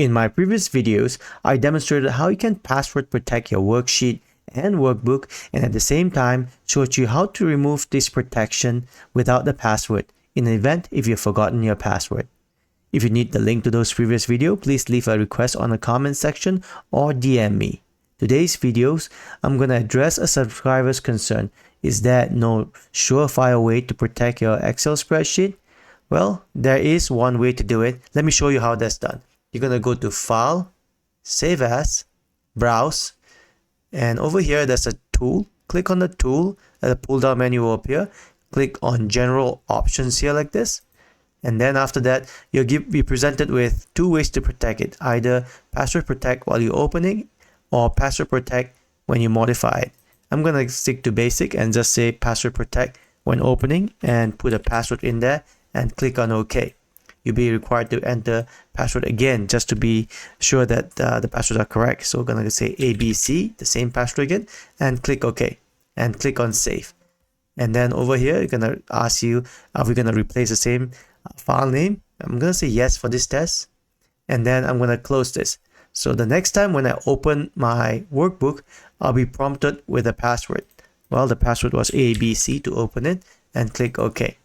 In my previous videos, I demonstrated how you can password protect your worksheet and workbook, and at the same time showed you how to remove this protection without the password in the event if you've forgotten your password. If you need the link to those previous videos, please leave a request on the comment section or DM me. Today's videos, I'm going to address a subscriber's concern. Is there no surefire way to protect your Excel spreadsheet? Well, there is one way to do it. Let me show you how that's done. You're going to go to File, Save As, Browse, and over here there's a tool. Click on the tool, a pull down menu will appear. Click on General Options here like this. And then after that, you'll be presented with two ways to protect it. Either password protect while you're opening or password protect when you modify it. I'm going to stick to basic and just say password protect when opening and put a password in there and click on OK. You'll be required to enter password again just to be sure that the passwords are correct. So we're going to say ABC, the same password again, and click OK and click on Save. And then over here, you're going to ask you, are we going to replace the same file name? I'm going to say yes for this test. And then I'm going to close this. So the next time when I open my workbook, I'll be prompted with a password. Well, the password was ABC to open it and click OK.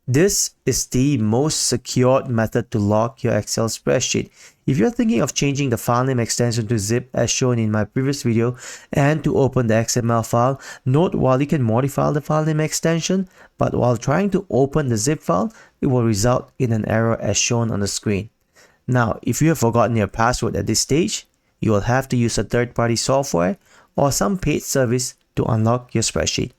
This is the most secured method to lock your Excel spreadsheet. If you're thinking of changing the file name extension to zip as shown in my previous video and to open the XML file, note while you can modify the file name extension, but while trying to open the zip file, it will result in an error as shown on the screen. Now, if you have forgotten your password at this stage, you will have to use a third-party software or some paid service to unlock your spreadsheet.